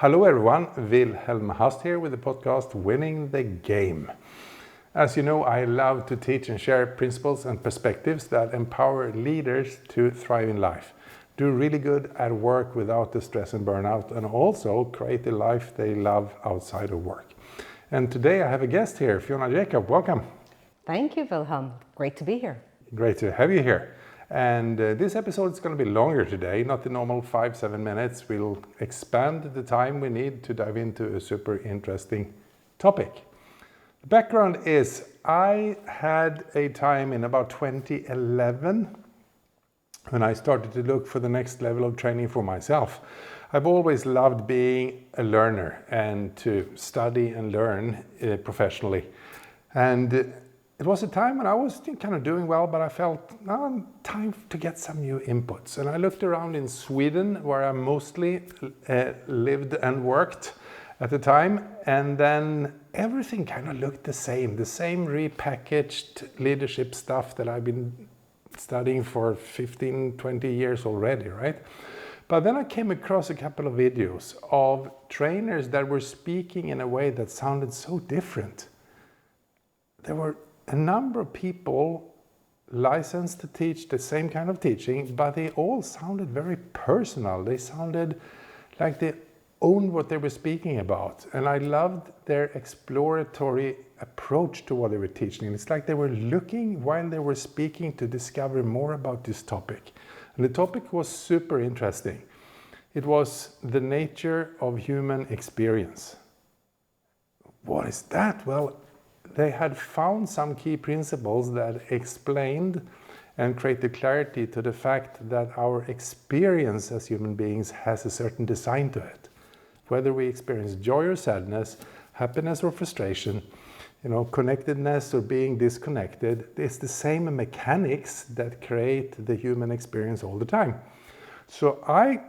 Hello everyone, Wilhelm here with the podcast Winning the Game. As you know, I love to teach and share principles and perspectives that empower leaders to thrive in life, do really good at work without the stress and burnout, and also create a life they love outside of work. And today I have a guest here, Fiona Jacob. Welcome. Thank you, Wilhelm. Great to be here. Great to have you here. And this episode is going to be longer today, not the normal 5-7 minutes. We'll expand the time we need to dive into a super interesting topic. The background is I had a time in about 2011 when I started to look for the next level of training for myself. I've always loved being a learner and to study and learn professionally. And it was a time when I was kind of doing well, but I felt time to get some new inputs. And I looked around in Sweden, where I mostly lived and worked at the time. And then everything kind of looked the same repackaged leadership stuff that I've been studying for 15, 20 years already, right? But then I came across a couple of videos of trainers that were speaking in a way that sounded so different. There were a number of people licensed to teach the same kind of teaching, but they all sounded very personal. They sounded like they owned what they were speaking about. And I loved their exploratory approach to what they were teaching. And it's like they were looking while they were speaking to discover more about this topic. And the topic was super interesting. It was the nature of human experience. What is that? Well, they had found some key principles that explained and created clarity to the fact that our experience as human beings has a certain design to it. Whether we experience joy or sadness, happiness or frustration, connectedness or being disconnected, it's the same mechanics that create the human experience all the time. So I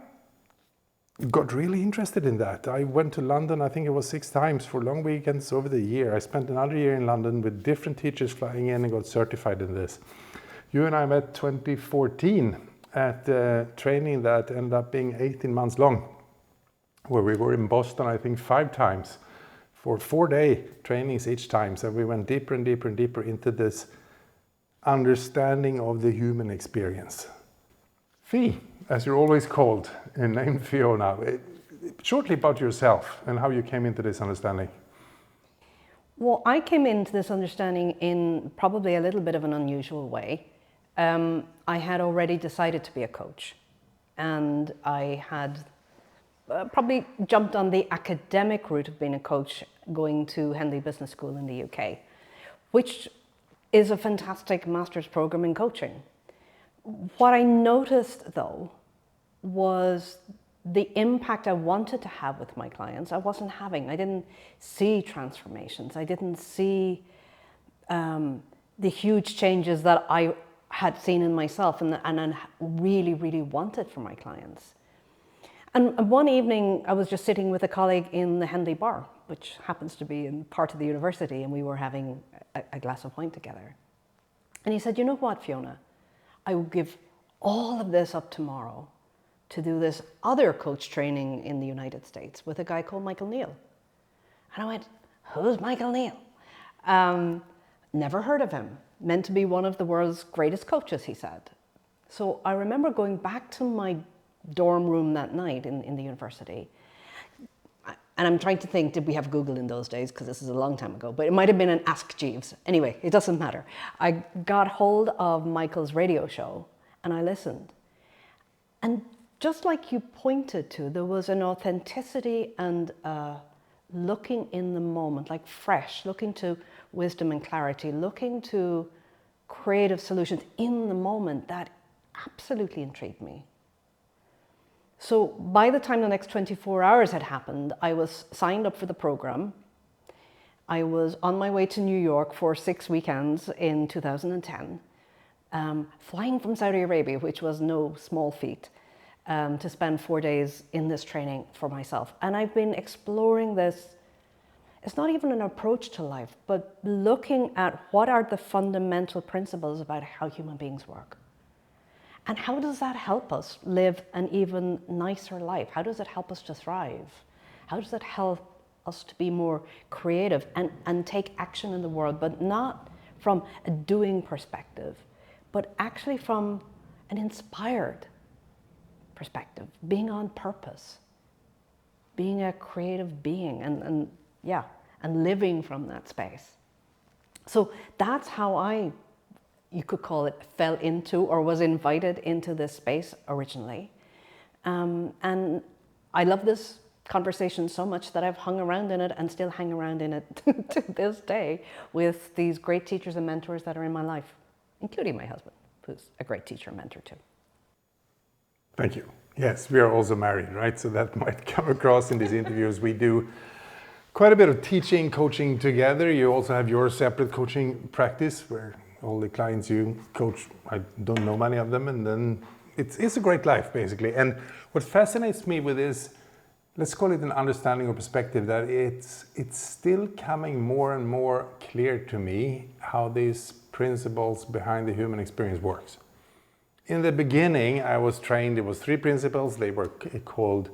got really interested in that. I went to London, I think it was 6 times for long weekends over the year. I spent another year in London with different teachers flying in and got certified in this. You and I met 2014 at a training that ended up being 18 months long, where we were in Boston, I think 5 times for 4-day trainings each time. So we went deeper and deeper and deeper into this understanding of the human experience. Fi, as you're always called, and named Fiona, shortly about yourself and how you came into this understanding. Well, I came into this understanding in probably a little bit of an unusual way. I had already decided to be a coach, and I had probably jumped on the academic route of being a coach, going to Henley Business School in the UK, which is a fantastic master's program in coaching. What I noticed, though, was the impact I wanted to have with my clients, I wasn't having. I didn't see transformations. I didn't see the huge changes that I had seen in myself and I really, really wanted for my clients. And one evening, I was just sitting with a colleague in the Henley bar, which happens to be in part of the university, and we were having a glass of wine together. And he said, "You know what, Fiona? I will give all of this up tomorrow to do this other coach training in the United States with a guy called Michael Neal." And I went, "Who's Michael Neal?" Never heard of him. Meant to be one of the world's greatest coaches, he said. So I remember going back to my dorm room that night in the university. And I'm trying to think, did we have Google in those days? Because this is a long time ago, but it might have been an Ask Jeeves. Anyway, it doesn't matter. I got hold of Michael's radio show and I listened. And just like you pointed to, there was an authenticity and looking in the moment, like fresh, looking to wisdom and clarity, looking to creative solutions in the moment that absolutely intrigued me. So by the time the next 24 hours had happened, I was signed up for the program. I was on my way to New York for 6 weekends in 2010, flying from Saudi Arabia, which was no small feat, to spend 4 days in this training for myself. And I've been exploring this. It's not even an approach to life, but looking at what are the fundamental principles about how human beings work. And how does that help us live an even nicer life? How does it help us to thrive? How does that help us to be more creative and take action in the world, but not from a doing perspective, but actually from an inspired perspective, being on purpose, being a creative being, and living from that space. So that's how you could call it, fell into or was invited into this space originally. And I love this conversation so much that I've hung around in it and still hang around in it to this day with these great teachers and mentors that are in my life, including my husband, who's a great teacher and mentor too. Thank you. Yes, we are also married, right? So that might come across in these interviews. We do quite a bit of teaching, coaching together. You also have your separate coaching practice where all the clients you coach, I don't know many of them, and then it's a great life basically. And what fascinates me with this, let's call it an understanding or perspective, that it's still coming more and more clear to me how these principles behind the human experience works. In the beginning, I was trained, it was 3 principles. They were called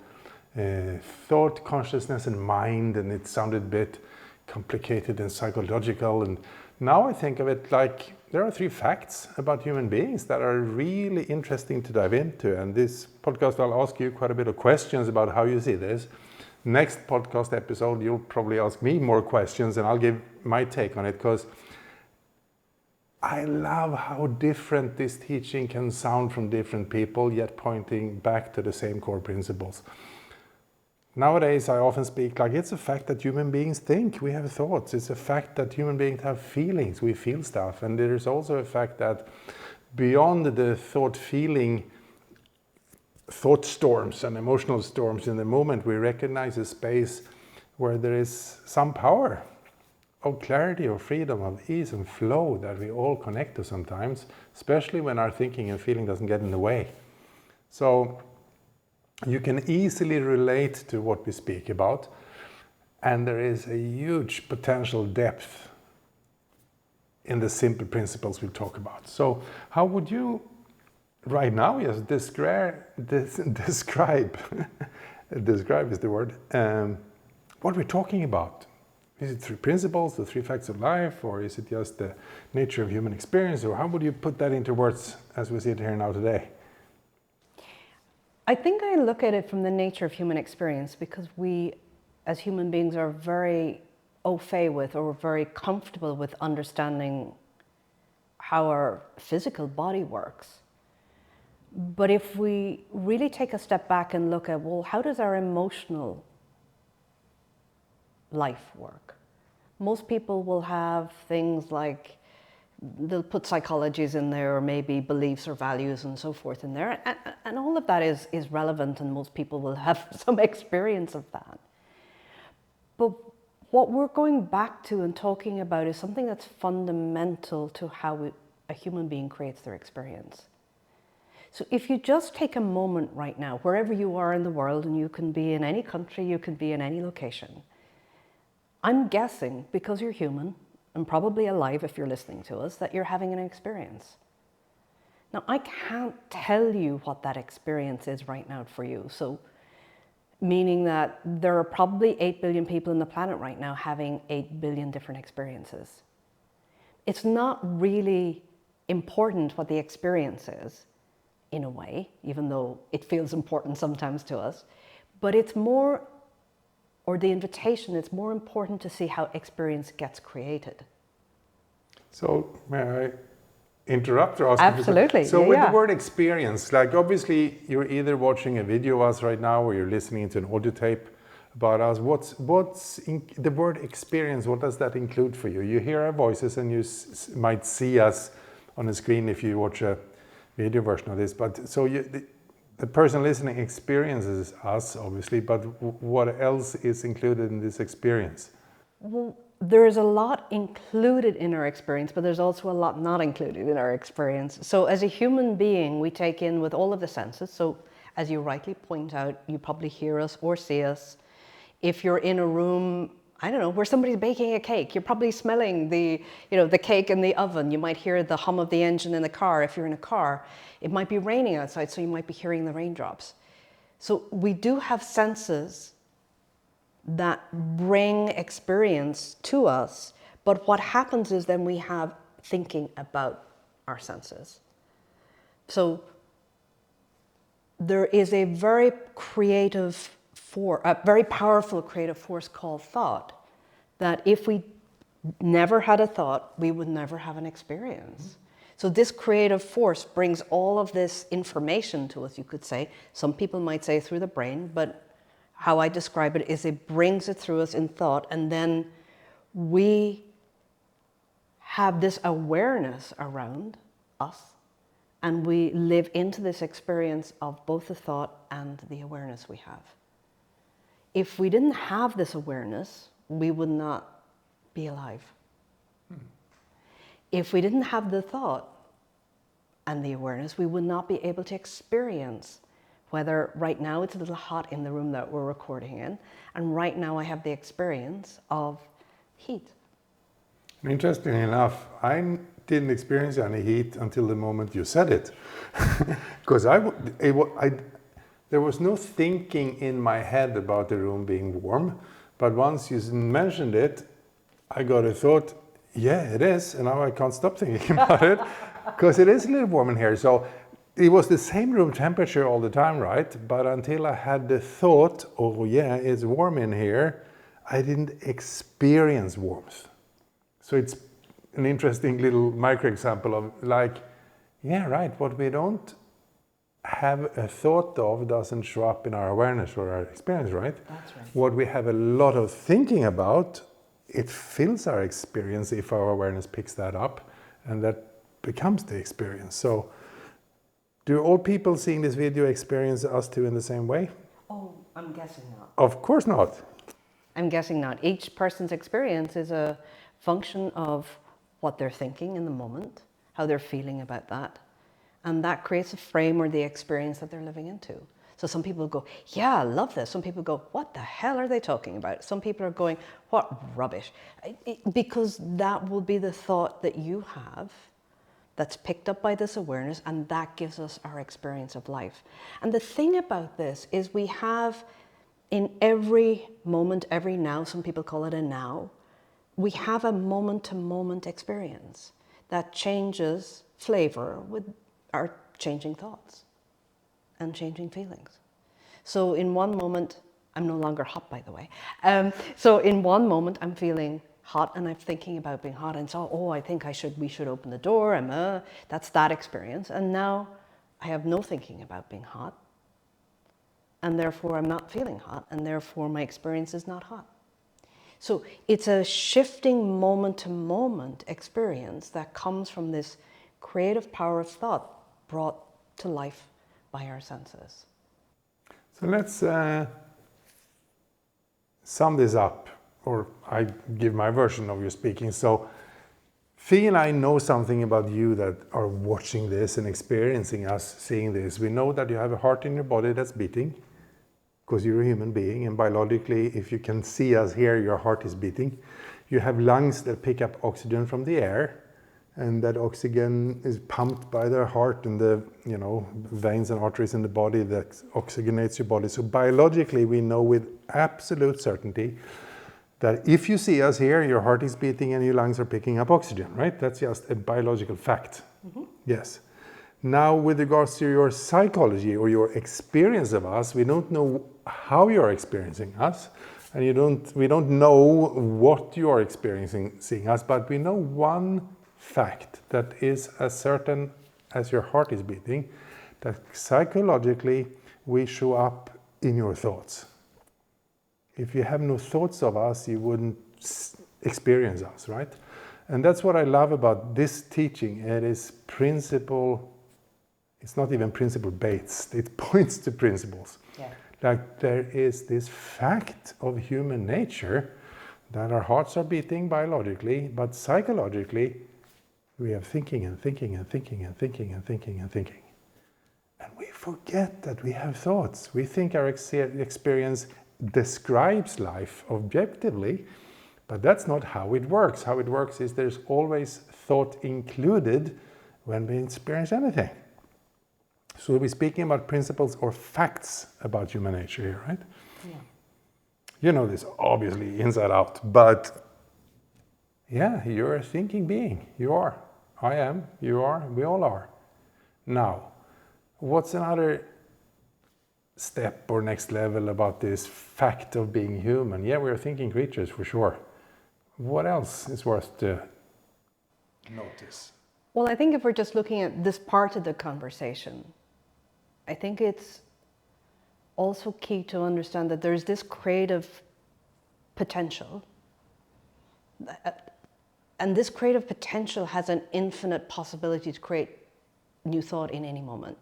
thought, consciousness, and mind, and it sounded a bit complicated and psychological. And now I think of it like there are 3 facts about human beings that are really interesting to dive into. And this podcast, I'll ask you quite a bit of questions about how you see this. Next podcast episode, you'll probably ask me more questions and I'll give my take on it, because I love how different this teaching can sound from different people, yet pointing back to the same core principles. Nowadays, I often speak like it's a fact that human beings think, we have thoughts. It's a fact that human beings have feelings, we feel stuff. And there's also a fact that beyond the thought storms and emotional storms in the moment, we recognize a space where there is some power of clarity, of freedom, of ease and flow that we all connect to sometimes, especially when our thinking and feeling doesn't get in the way. So you can easily relate to what we speak about, and there is a huge potential depth in the simple principles we talk about. So how would you right now describe describe is the word, what we're talking about? Is it 3 principles, the 3 facts of life, or is it just the nature of human experience, or how would you put that into words as we sit here now today? I think I look at it from the nature of human experience, because we as human beings are very au fait with, or very comfortable with, understanding how our physical body works. But if we really take a step back and look at, well, how does our emotional life work? Most people will have things like, they'll put psychologies in there, or maybe beliefs or values and so forth in there. And all of that is relevant, and most people will have some experience of that. But what we're going back to and talking about is something that's fundamental to how a human being creates their experience. So if you just take a moment right now, wherever you are in the world, and you can be in any country, you can be in any location, I'm guessing, because you're human, and probably alive if you're listening to us, that you're having an experience. Now, I can't tell you what that experience is right now for you. So, meaning that there are probably 8 billion people on the planet right now having 8 billion different experiences. It's not really important what the experience is, in a way, even though it feels important sometimes to us, but it's more, or the invitation, it's more important to see how experience gets created. So may I interrupt or ask? Absolutely. So with the word experience, like obviously you're either watching a video of us right now, or you're listening to an audio tape about us. What's in the word experience? What does that include for you? You hear our voices, and you might see us on the screen if you watch a video version of this. But so the person listening experiences us, obviously, but what else is included in this experience? Well, there's a lot included in our experience, but there's also a lot not included in our experience. So as a human being, we take in with all of the senses. So as you rightly point out, you probably hear us or see us. If you're in a room, I don't know, where somebody's baking a cake, you're probably smelling the cake in the oven. You might hear the hum of the engine in the car. If you're in a car, it might be raining outside, so you might be hearing the raindrops. So we do have senses that bring experience to us. But what happens is then we have thinking about our senses. So there is a very creative a very powerful creative force called thought, that if we never had a thought, we would never have an experience. So this creative force brings all of this information to us, you could say. Some people might say through the brain, but how I describe it is it brings it through us in thought, and then we have this awareness around us, and we live into this experience of both the thought and the awareness we have. If we didn't have this awareness, we would not be alive. If we didn't have the thought and the awareness, we would not be able to experience whether right now it's a little hot in the room that we're recording in, and right now I have the experience of heat. Interestingly enough, I didn't experience any heat until the moment you said it. Because there was no thinking in my head about the room being warm, but once you mentioned it, I got a thought, yeah, it is, and now I can't stop thinking about it, because it is a little warm in here. So it was the same room temperature all the time, right? But until I had the thought, oh yeah, it's warm in here, I didn't experience warmth. So it's an interesting little micro example of like, yeah, right, what we don't have a thought of doesn't show up in our awareness or our experience, right? That's right. What we have a lot of thinking about, it fills our experience if our awareness picks that up, and that becomes the experience. So do all people seeing this video experience us two in the same way? Oh, I'm guessing not. Of course not. I'm guessing not. Each person's experience is a function of what they're thinking in the moment, how they're feeling about that. And that creates a frame or the experience that they're living into. So some people go, yeah, I love this. Some people go, what the hell are they talking about? Some people are going, what rubbish. Because that will be the thought that you have that's picked up by this awareness, and that gives us our experience of life. And the thing about this is we have in every moment, every now, some people call it a now, we have a moment-to-moment experience that changes flavor with our changing thoughts and changing feelings. So in one moment, I'm no longer hot, by the way. So in one moment, I'm feeling hot and I'm thinking about being hot, and so, oh, I think we should open the door. That's that experience. And now I have no thinking about being hot, and therefore I'm not feeling hot, and therefore my experience is not hot. So it's a shifting moment-to-moment experience that comes from this creative power of thought brought to life by our senses. So let's sum this up, or I give my version of your speaking. So Fee and I know something about you that are watching this and experiencing us seeing this. We know that you have a heart in your body that's beating, because you're a human being, and biologically, if you can see us here, your heart is beating. You have lungs that pick up oxygen from the air, and that oxygen is pumped by the heart and the veins and arteries in the body that oxygenates your body. So biologically, we know with absolute certainty that if you see us here, your heart is beating and your lungs are picking up oxygen, right? That's just a biological fact. Mm-hmm. Yes. Now, with regards to your psychology or your experience of us, we don't know how you're experiencing us, and we don't know what you are experiencing seeing us, but we know one fact that is as certain as your heart is beating, that psychologically we show up in your thoughts. If you have no thoughts of us, you wouldn't experience us, right? And that's what I love about this teaching. It is principle. It's not even principle-based. It points to principles. Yeah. Like there is this fact of human nature that our hearts are beating biologically, but psychologically we are thinking and thinking and thinking and thinking and thinking and thinking. And we forget that we have thoughts. We think our experience describes life objectively, but that's not how it works. How it works is there's always thought included when we experience anything. So we're speaking about principles or facts about human nature here, right? Yeah. You know this obviously inside out, but yeah, you're a thinking being. You are. I am. You are. We all are. Now, what's another step or next level about this fact of being human? Yeah, we're thinking creatures for sure. What else is worth to notice? Well, I think if we're just looking at this part of the conversation, I think it's also key to understand that there's this creative potential. And this creative potential has an infinite possibility to create new thought in any moment.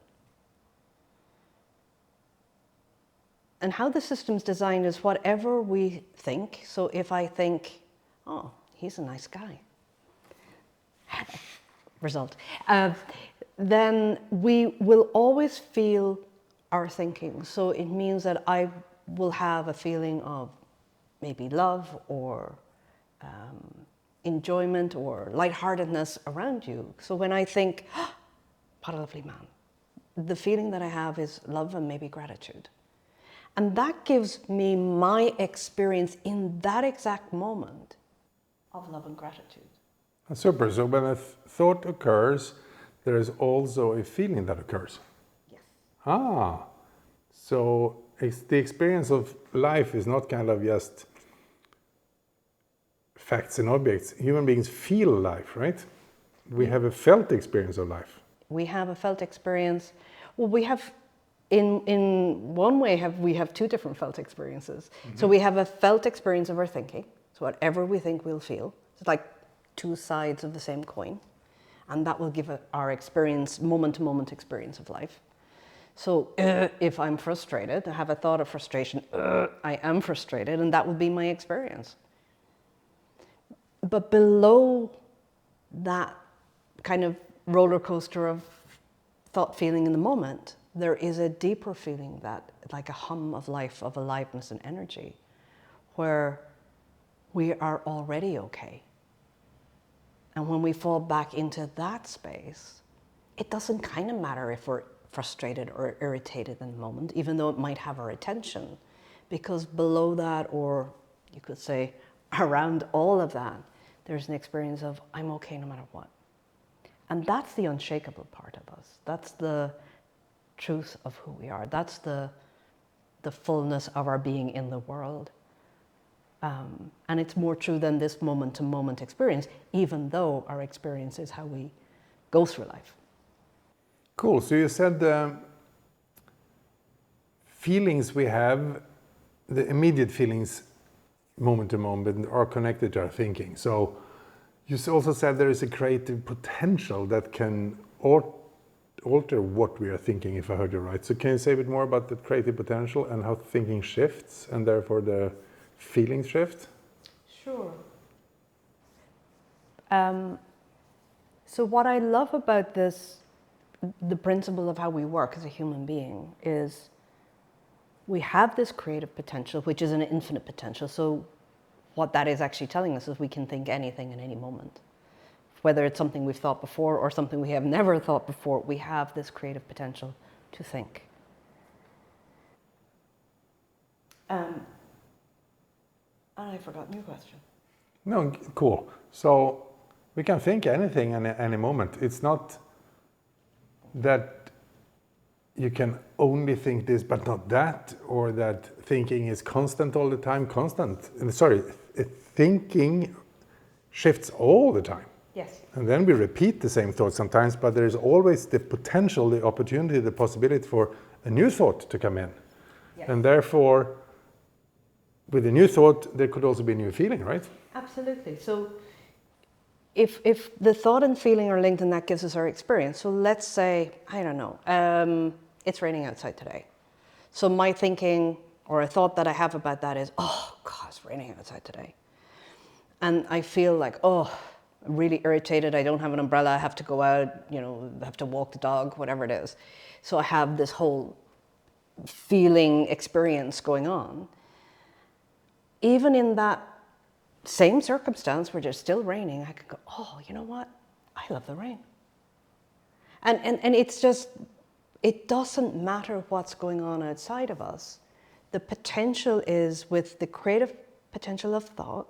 And how the system's designed is whatever we think. So if I think, oh, he's a nice guy, result, then we will always feel our thinking. So it means that I will have a feeling of maybe love or enjoyment or lightheartedness around you. So when I think, oh, what a lovely man, the feeling that I have is love and maybe gratitude. And that gives me my experience in that exact moment of love and gratitude. Super. So when a thought occurs, there is also a feeling that occurs. Yes. Ah, so the experience of life is not kind of just facts and objects. Human beings feel life, right? We have a felt experience of life. We have a felt experience. Well, we have, in one way, we have two different felt experiences. Mm-hmm. So we have a felt experience of our thinking. So whatever we think we'll feel. It's like two sides of the same coin. And that will give our experience, moment-to-moment experience of life. So if I'm frustrated, I have a thought of frustration, I am frustrated, and that will be my experience. But below that kind of roller coaster of thought feeling in the moment, there is a deeper feeling, that like a hum of life, of aliveness and energy, where we are already okay. And when we fall back into that space, it doesn't kind of matter if we're frustrated or irritated in the moment, even though it might have our attention, because below that, or you could say around all of that, there's an experience of I'm okay no matter what. And that's the unshakable part of us. That's the truth of who we are. That's the fullness of our being in the world. And it's more true than this moment-to-moment experience, even though our experience is how we go through life. Cool. So you said the feelings we have, the immediate feelings moment to moment, are connected to our thinking. So you also said there is a creative potential that can alter what we are thinking, if I heard you right. So can you say a bit more about the creative potential and how thinking shifts and therefore the feelings shift? Sure. So what I love about this, the principle of how we work as a human being, is we have this creative potential, which is an infinite potential. So what that is actually telling us is we can think anything in any moment. Whether it's something we've thought before or something we have never thought before, we have this creative potential to think. And I've forgotten your question. No, cool. So we can think anything in any moment. It's not that you can only think this but not that, or that thinking is constant all the time. Thinking shifts all the time. Yes. And then we repeat the same thought sometimes, but there's always the potential, the opportunity, the possibility for a new thought to come in. Yes. And therefore, with a new thought, there could also be a new feeling, right? Absolutely. So if the thought and feeling are linked, and that gives us our experience. So let's say, I don't know, it's raining outside today. So my thinking or a thought that I have about that is, oh, God, it's raining outside today. And I feel like, oh, I'm really irritated. I don't have an umbrella. I have to go out, I have to walk the dog, whatever it is. So I have this whole feeling experience going on. Even in that same circumstance where it's still raining, I could go, oh, you know what? I love the rain. And it's just, it doesn't matter what's going on outside of us. The potential is, with the creative potential of thought,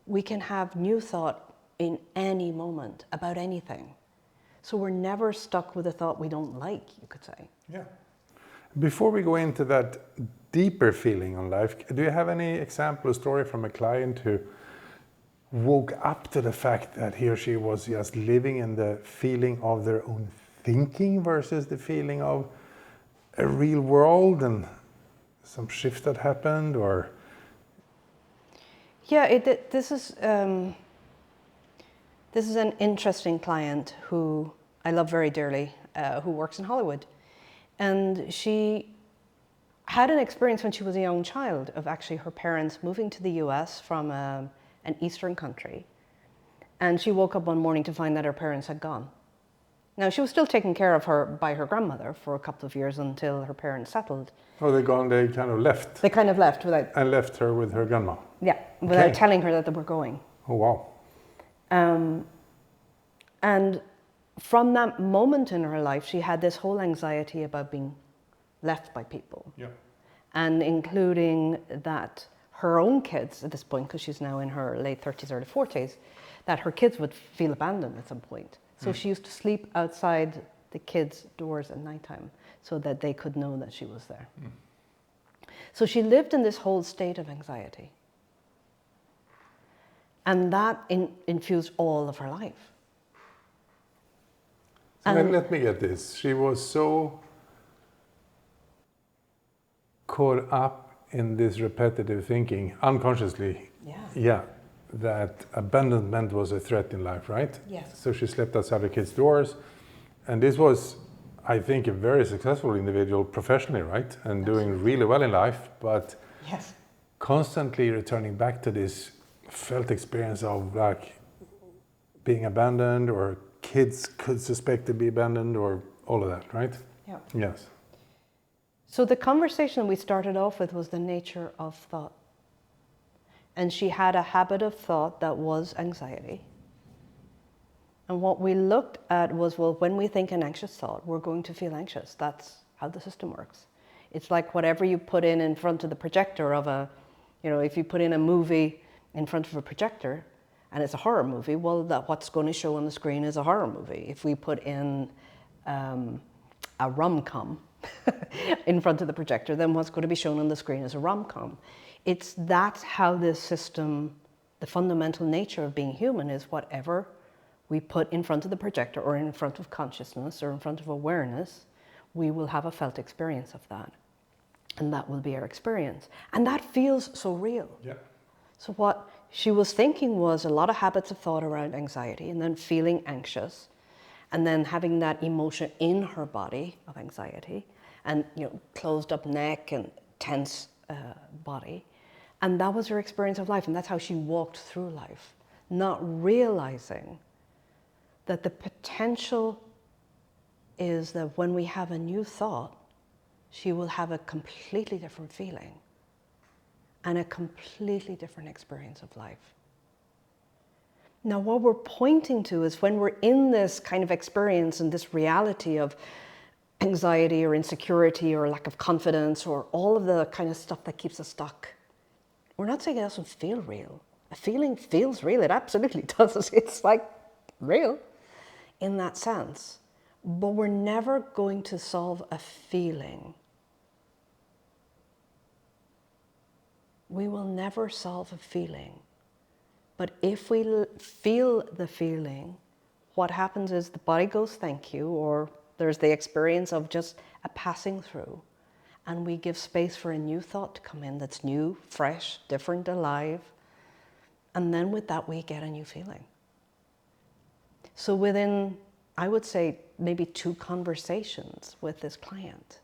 we can have new thought in any moment about anything. So we're never stuck with a thought we don't like, you could say. Yeah. Before we go into that deeper feeling on life, do you have any example or story from a client who woke up to the fact that he or she was just living in the feeling of their own thinking versus the feeling of a real world, and some shift that happened? Or yeah, this is an interesting client who I love very dearly, who works in Hollywood, and she had an experience when she was a young child of actually her parents moving to the US from an Eastern country, and she woke up one morning to find that her parents had gone. Now, she was still taken care of by her grandmother for a couple of years until her parents settled. oh, they gone? They kind of left. They kind of left without. And left her with her grandma. Yeah, without Okay. telling her that they were going. Oh wow. And from that moment in her life, she had this whole anxiety about being left by people. Yeah. And including that her own kids at this point, because she's now in her late 30s, early 40s, that her kids would feel abandoned at some point. So she used to sleep outside the kids' doors at nighttime so that they could know that she was there. So she lived in this whole state of anxiety. And that infused all of her life. So let me get this. She was so caught up in this repetitive thinking, unconsciously, Yeah. that abandonment was a threat in life, right? Yes. So she slept outside her kids' doors. And this was, I think, a very successful individual professionally, right? And doing really well in life, but Yes. constantly returning back to this felt experience of like being abandoned, or kids could suspect to be abandoned, or all of that, right? Yeah. Yes. So the conversation we started off with was the nature of thought. And she had a habit of thought that was anxiety. And what we looked at was, well, when we think an anxious thought, we're going to feel anxious. That's how the system works. It's like whatever you put in front of the projector of if you put in a movie in front of a projector and it's a horror movie, well, what's going to show on the screen is a horror movie. If we put in a rom-com in front of the projector, then what's going to be shown on the screen is a rom-com. That's how this system, the fundamental nature of being human is whatever we put in front of the projector or in front of consciousness or in front of awareness, we will have a felt experience of that. And that will be our experience. And that feels so real. Yeah. So what she was thinking was a lot of habits of thought around anxiety, and then feeling anxious, and then having that emotion in her body of anxiety, and closed up neck and tense body. And that was her experience of life, and that's how she walked through life, not realizing that the potential is that when we have a new thought, she will have a completely different feeling and a completely different experience of life. Now, what we're pointing to is when we're in this kind of experience and this reality of anxiety or insecurity or lack of confidence or all of the kind of stuff that keeps us stuck, we're not saying it doesn't feel real. A feeling feels real. It absolutely does. It's like real in that sense. But we're never going to solve a feeling. We will never solve a feeling. But if we feel the feeling, what happens is the body goes, thank you, or there's the experience of just a passing through. And we give space for a new thought to come in that's new, fresh, different, alive. And then with that, we get a new feeling. So within, I would say, maybe 2 conversations with this client,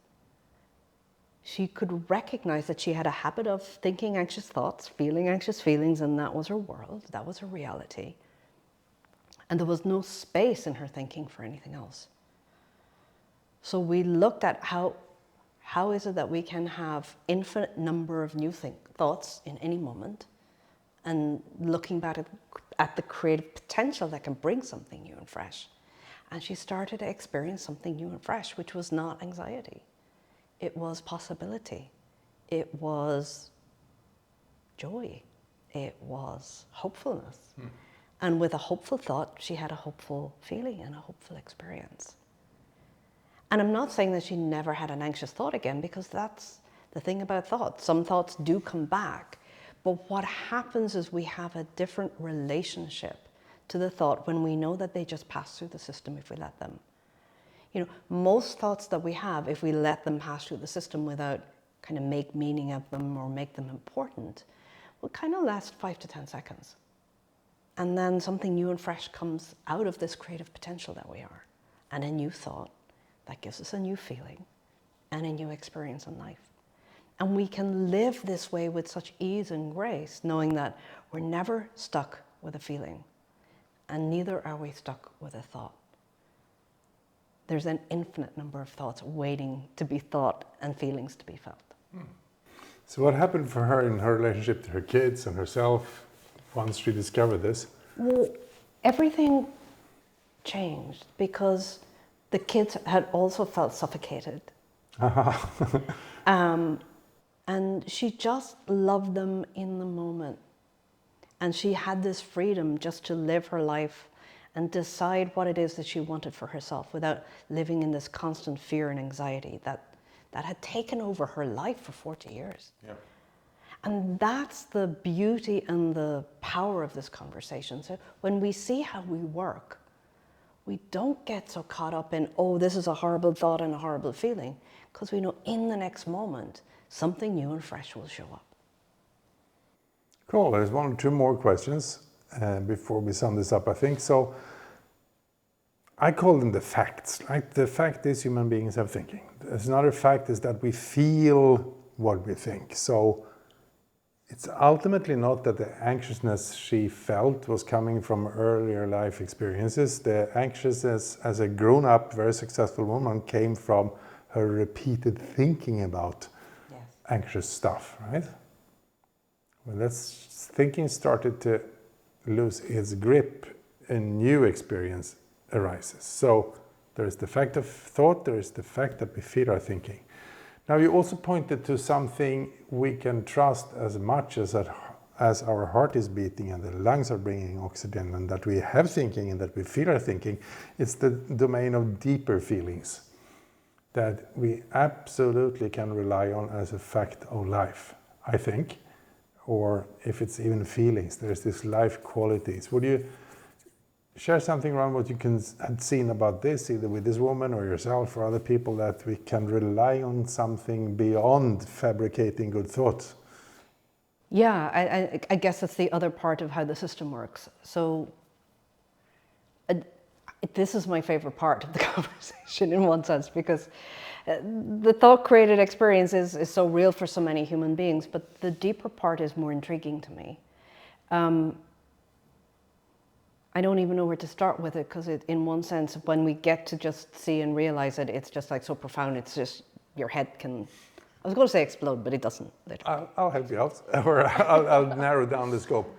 she could recognize that she had a habit of thinking anxious thoughts, feeling anxious feelings, and that was her world, that was her reality. And there was no space in her thinking for anything else. So we looked at how is it that we can have infinite number of new thoughts in any moment, and looking back at the creative potential that can bring something new and fresh. And she started to experience something new and fresh, which was not anxiety. It was possibility. it was joy. It was hopefulness. And with a hopeful thought, she had a hopeful feeling and a hopeful experience. And I'm not saying that she never had an anxious thought again, because that's the thing about thoughts. Some thoughts do come back. But what happens is we have a different relationship to the thought when we know that they just pass through the system if we let them. You know, most thoughts that we have, if we let them pass through the system without kind of make meaning of them or make them important, will kind of last 5 to 10 seconds. And then something new and fresh comes out of this creative potential that we are. And a new thought that gives us a new feeling and a new experience in life. And we can live this way with such ease and grace, knowing that we're never stuck with a feeling, and neither are we stuck with a thought. There's an infinite number of thoughts waiting to be thought and feelings to be felt. So what happened for her in her relationship to her kids and herself once she discovered this? Well, everything changed because the kids had also felt suffocated. And she just loved them in the moment. And she had this freedom just to live her life and decide what it is that she wanted for herself without living in this constant fear and anxiety that had taken over her life for 40 years. Yeah. And that's the beauty and the power of this conversation. So when we see how we work, we don't get so caught up in, oh, this is a horrible thought and a horrible feeling, because we know in the next moment, something new and fresh will show up. Cool. There's 1 or 2 more questions before we sum this up, I think. So I call them the facts, right? The fact is human beings have thinking. There's another fact is that we feel what we think. So it's ultimately not that the anxiousness she felt was coming from earlier life experiences. The anxiousness as a grown-up, very successful woman came from her repeated thinking about anxious stuff, right? When that thinking started to lose its grip, a new experience arises. So there is the fact of thought, there is the fact that we feel our thinking. Now you also pointed to something we can trust as much as our heart is beating and the lungs are bringing oxygen, and that we have thinking and that we feel our thinking. It's the domain of deeper feelings that we absolutely can rely on as a fact of life, I think. Or if it's even feelings, there's this life qualities. Would you share something around what you had seen about this, either with this woman or yourself or other people, that we can rely on something beyond fabricating good thoughts? Yeah, I guess that's the other part of how the system works. So this is my favorite part of the conversation in one sense, because the thought-created experience is so real for so many human beings, but the deeper part is more intriguing to me. I don't even know where to start with it, because in one sense, when we get to just see and realize it, it's just like so profound, it's just your head can, I was going to say explode, but it doesn't. I'll help you out, or I'll narrow down the scope.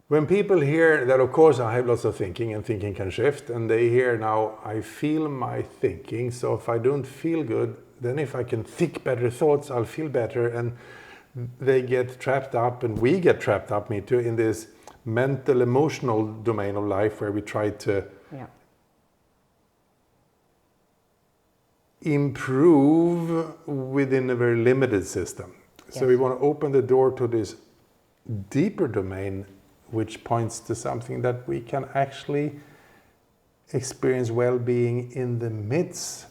When people hear that, of course, I have lots of thinking and thinking can shift, and they hear now, I feel my thinking, so if I don't feel good, then if I can think better thoughts, I'll feel better, and they get trapped up, and we get trapped up, me too, in this mental, emotional domain of life where we try to improve within a very limited system. Yes. So we want to open the door to this deeper domain, which points to something that we can actually experience well-being in the midst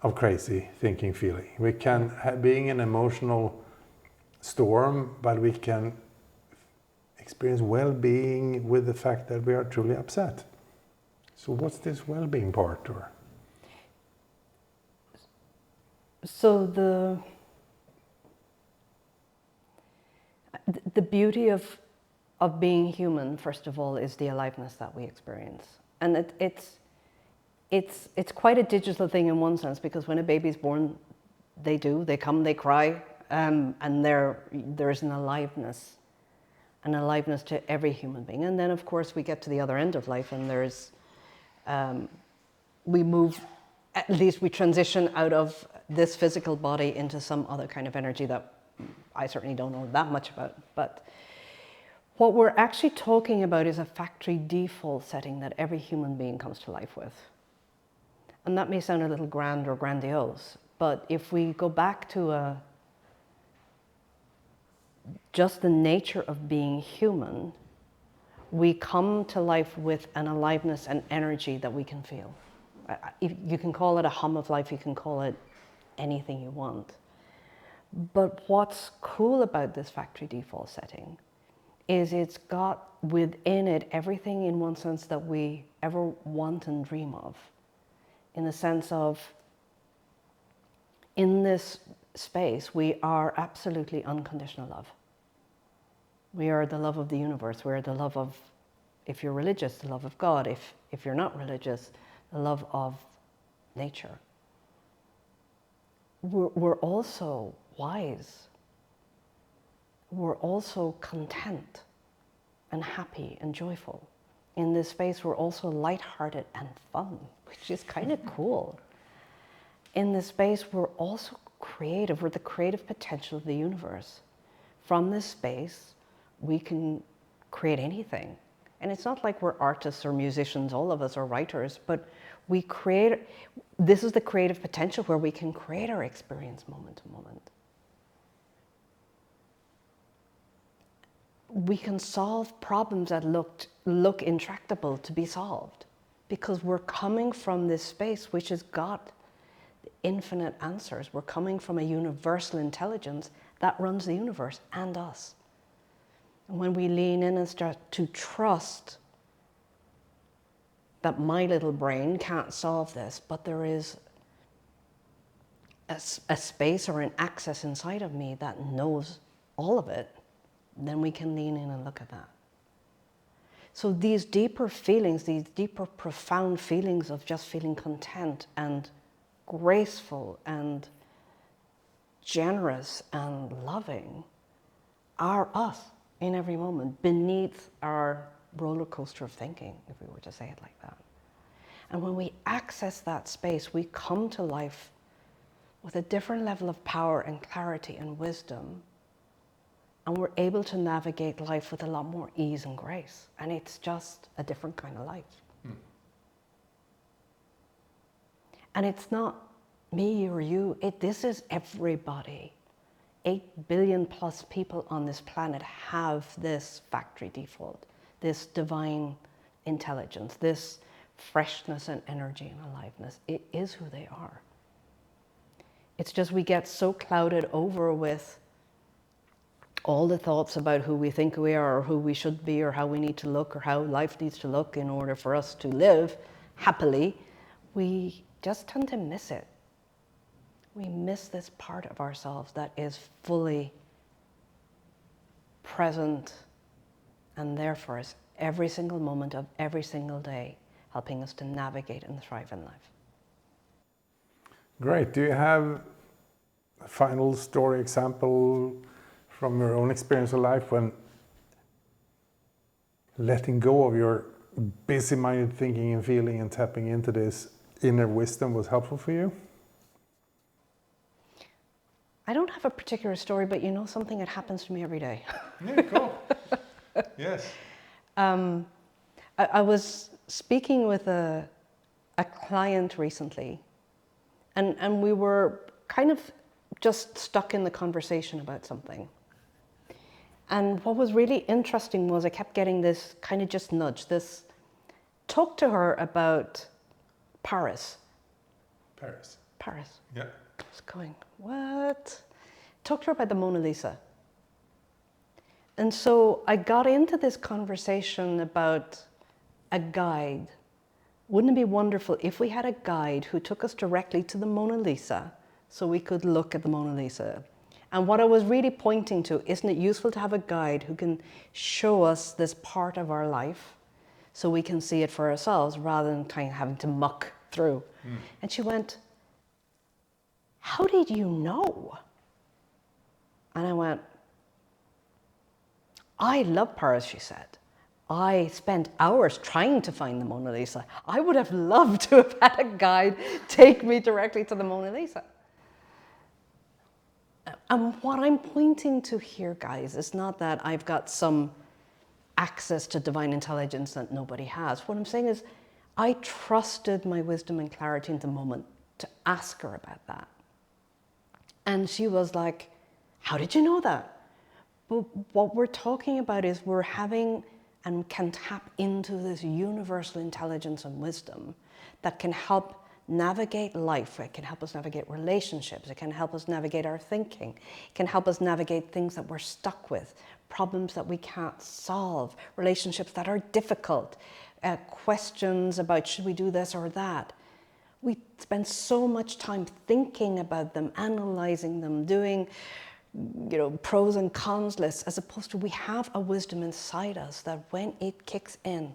of crazy thinking, feeling. We can being an emotional storm, but we can experience well-being with the fact that we are truly upset. So what's this well-being part? Or so the beauty of being human, first of all, is the aliveness that we experience. And it's quite a digital thing in one sense, because when a baby's born, they come, they cry, and there's an aliveness to every human being. And then, of course, we get to the other end of life, and there's, we transition out of this physical body into some other kind of energy that I certainly don't know that much about. But what we're actually talking about is a factory default setting that every human being comes to life with. And that may sound a little grand or grandiose, but if we go back to just the nature of being human, we come to life with an aliveness and energy that we can feel. You can call it a hum of life, you can call it anything you want. But what's cool about this factory default setting is it's got within it everything in one sense that we ever want and dream of. In the sense of, in this space, we are absolutely unconditional love. We are the love of the universe. We are the love of, if you're religious, the love of God. If you're not religious, the love of nature. We're also wise. We're also content and happy and joyful. In this space, we're also lighthearted and fun, which is kind of cool. In this space, we're also creative. We're the creative potential of the universe. From this space, we can create anything. And it's not like we're artists or musicians, all of us, or writers, but we create, this is the creative potential where we can create our experience moment to moment. We can solve problems that look intractable to be solved because we're coming from this space which has got infinite answers. We're coming from a universal intelligence that runs the universe and us. And when we lean in and start to trust that my little brain can't solve this, but there is a space or an access inside of me that knows all of it, then we can lean in and look at that. So these deeper feelings, these deeper profound feelings of just feeling content and graceful and generous and loving are us in every moment, beneath our roller coaster of thinking, if we were to say it like that. And when we access that space, we come to life with a different level of power and clarity and wisdom, and we're able to navigate life with a lot more ease and grace. And it's just a different kind of life. And it's not me or you, this is everybody. 8 billion plus people on this planet have this factory default, this divine intelligence, this freshness and energy and aliveness. It is who they are. It's just we get so clouded over with all the thoughts about who we think we are or who we should be or how we need to look or how life needs to look in order for us to live happily, we just tend to miss it. We miss this part of ourselves that is fully present and there for us every single moment of every single day, helping us to navigate and thrive in life. Great. Do you have a final story example from your own experience of life when letting go of your busy-minded thinking and feeling and tapping into this inner wisdom was helpful for you? I don't have a particular story, but you know something that happens to me every day. Yeah, cool. Yes. I was speaking with a client recently, and we were kind of just stuck in the conversation about something. And what was really interesting was I kept getting this kind of just nudge, this talk to her about Paris. Paris. Yeah. I was going, what? Talk to her about the Mona Lisa. And so I got into this conversation about a guide. Wouldn't it be wonderful if we had a guide who took us directly to the Mona Lisa so we could look at the Mona Lisa? And what I was really pointing to, isn't it useful to have a guide who can show us this part of our life so we can see it for ourselves rather than kind of having to muck through? And she went, how did you know? And I went, I love Paris, she said. I spent hours trying to find the Mona Lisa. I would have loved to have had a guide take me directly to the Mona Lisa. And what I'm pointing to here, guys, is not that I've got some access to divine intelligence that nobody has. What I'm saying is I trusted my wisdom and clarity in the moment to ask her about that. And she was like, how did you know that? But what we're talking about is we're having and can tap into this universal intelligence and wisdom that can help navigate life. It can help us navigate relationships. It can help us navigate our thinking. It can help us navigate things that we're stuck with, problems that we can't solve, relationships that are difficult, questions about should we do this or that. We spend so much time thinking about them, analyzing them, doing pros and cons lists, as opposed to we have a wisdom inside us that when it kicks in,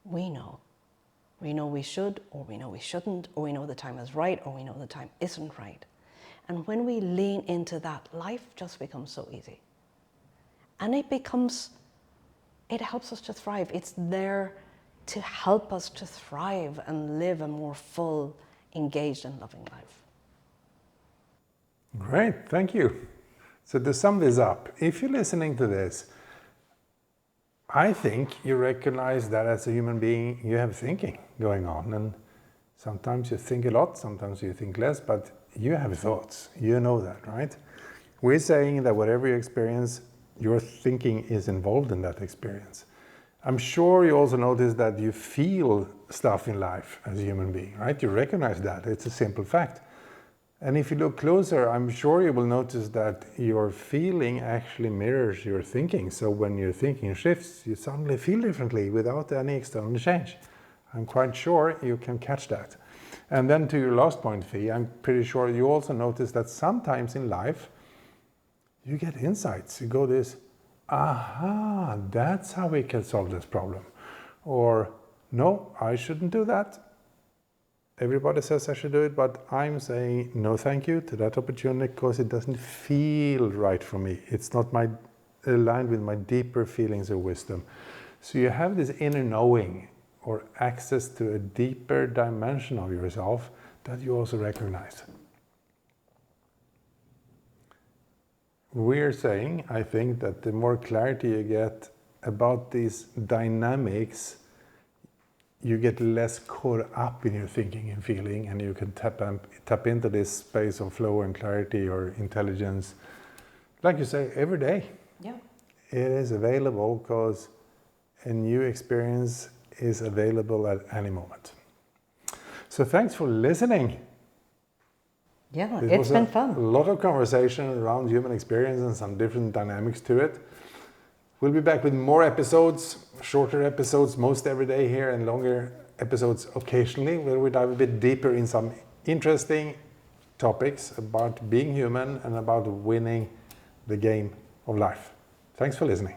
we know. We know we should, or we know we shouldn't, or we know the time is right, or we know the time isn't right. And when we lean into that, life just becomes so easy. And it helps us to thrive. It's there to help us to thrive and live a more full, engaged and loving life. Great, thank you. So to sum this up, if you're listening to this, I think you recognize that as a human being, you have thinking going on. And sometimes you think a lot, sometimes you think less, but you have thoughts. You know that, right? We're saying that whatever you experience, your thinking is involved in that experience. I'm sure you also notice that you feel stuff in life as a human being, right? You recognize that. It's a simple fact. And if you look closer, I'm sure you will notice that your feeling actually mirrors your thinking. So when your thinking shifts, you suddenly feel differently without any external change. I'm quite sure you can catch that. And then to your last point, Fee, I'm pretty sure you also notice that sometimes in life, you get insights. You go this, aha, that's how we can solve this problem. Or, no, I shouldn't do that. Everybody says I should do it, but I'm saying no thank you to that opportunity because it doesn't feel right for me. It's not aligned with my deeper feelings of wisdom. So you have this inner knowing or access to a deeper dimension of yourself that you also recognize. We're saying, I think, that the more clarity you get about these dynamics, you get less caught up in your thinking and feeling, and you can tap into this space of flow and clarity or intelligence, like you say, every day. Yeah. It is available because a new experience is available at any moment. So thanks for listening. Yeah, it's been fun. A lot of conversation around human experience and some different dynamics to it. We'll be back with more episodes, shorter episodes most every day here, and longer episodes occasionally, where we dive a bit deeper in some interesting topics about being human and about winning the game of life. Thanks for listening.